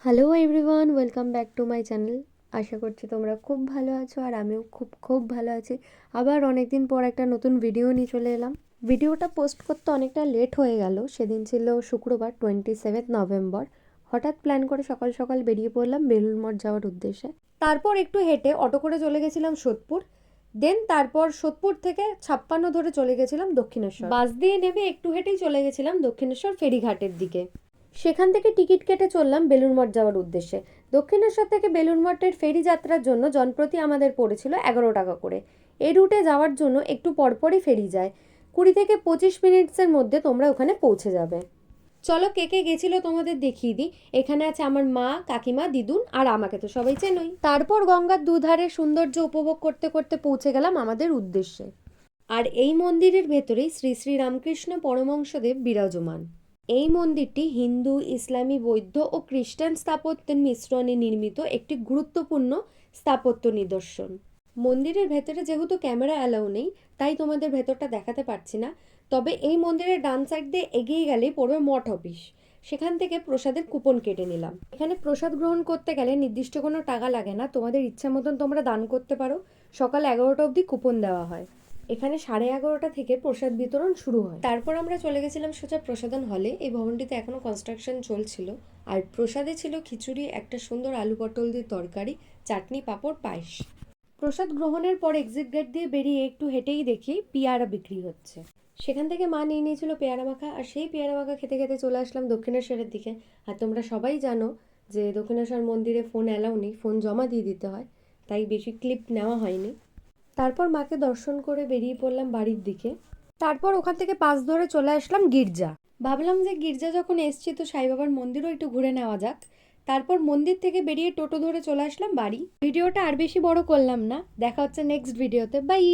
Hello everyone, welcome back to my channel. আশা করছি তোমরা খুব ভালো আছো আর আমিও খুব ভালো আছি। আবার অনেকদিন পর একটা নতুন ভিডিও নিয়ে চলে এলাম। ভিডিওটা পোস্ট করতে অনেকটা লেট হয়ে গেল। সেদিন ছিল শুক্রবার 27 নভেম্বর। হঠাৎ প্ল্যান করে সকাল সকাল বেরিয়ে পড়লাম বেলুড় মঠ যাওয়ার উদ্দেশ্যে। তারপর একটু হেঁটে অটো করে চলে গেছিলাম সোদপুর। তারপর সোদপুর থেকে 56 ধরে চলে গেছিলাম দক্ষিণেশ্বর। বাস দিয়ে নেমে একটু হেঁটেই চলে গেছিলাম দক্ষিণেশ্বর ফেরিঘাটের দিকে। সেখান থেকে টিকিট কেটে চললাম বেলুড় মঠ যাওয়ার উদ্দেশ্যে। দক্ষিণেশ্বর থেকে বেলুড় মঠের ফেরি যাত্রার জন্য জনপ্রতি আমাদের পড়েছিল 11 টাকা করে। এই রুটে যাওয়ার জন্য একটু পরপরই ফেরি যায়। 20 থেকে 25 মিনিটসের মধ্যে তোমরা ওখানে পৌঁছে যাবে। চলো কে কে গেছিল তোমাদের দেখিয়ে দিই। এখানে আছে আমার মা, কাকিমা, দিদুন আর আমাকে তো সবাই চেনই। তারপর গঙ্গার দুধারে সৌন্দর্য উপভোগ করতে করতে পৌঁছে গেলাম আমাদের উদ্দেশ্যে। আর এই মন্দিরের ভেতরেই শ্রী শ্রী রামকৃষ্ণ পরমহংসদেব বিরাজমান। এই মন্দিরটি হিন্দু, ইসলামী, বৌদ্ধ ও খ্রিস্টান স্থাপত্যের মিশ্রণে নির্মিত একটি গুরুত্বপূর্ণ স্থাপত্য নিদর্শন। মন্দিরের ভেতরে যেহেতু ক্যামেরা অ্যালাউ নেই, তাই তোমাদের ভেতরটা দেখাতে পারছি না। তবে এই মন্দিরের ডান সাইড দিয়ে এগিয়ে গেলেই পড়বে মঠ অফিস। সেখান থেকে প্রসাদের কুপন কেটে নিলাম। এখানে প্রসাদ গ্রহণ করতে গেলে নির্দিষ্ট কোনো টাকা লাগে না, তোমাদের ইচ্ছা মতন তোমরা দান করতে পারো। সকাল 11টা অবধি কুপন দেওয়া হয়। এখানে 11:30 থেকে প্রসাদ বিতরণ শুরু হয়। তারপর আমরা চলে গেছিলাম সোজা প্রসাদন হলে। এই ভবনটিতে এখনও কনস্ট্রাকশন চলছিল। আর প্রসাদে ছিল খিচুড়ি, একটা সুন্দর আলু পটল দিয়ে তরকারি, চাটনি, পাঁপড়, পায়েস। প্রসাদ গ্রহণের পর এক্সিট গেট দিয়ে বেরিয়ে একটু হেঁটেই দেখি পেয়ারা বিক্রি হচ্ছে। সেখান থেকে মা নিয়ে নিয়েছিল পেয়ারা মাখা, আর সেই পেয়ারা মাখা খেতে খেতে চলে আসলাম দক্ষিণেশ্বরের দিকে। আর তোমরা সবাই জানো যে দক্ষিণেশ্বর মন্দিরে ফোন অ্যালাউ নেই, ফোন জমা দিয়ে দিতে হয়, তাই বেশি ক্লিপ নেওয়া হয়নি। তারপর মাকে দর্শন করে বেরিয়ে পড়লাম বাড়ির দিকে। তারপর ওখান থেকে পাশ ধরে চলে আসলাম গির্জা। ভাবলাম যে গির্জা যখন এসছি তো সাই বাবার মন্দিরও একটু ঘুরে নেওয়া যাক। তারপর মন্দির থেকে বেরিয়ে টোটো ধরে চলে আসলাম বাড়ি। ভিডিওটা আর বেশি বড় করলাম না, দেখা হচ্ছে নেক্সট ভিডিওতে। বাই।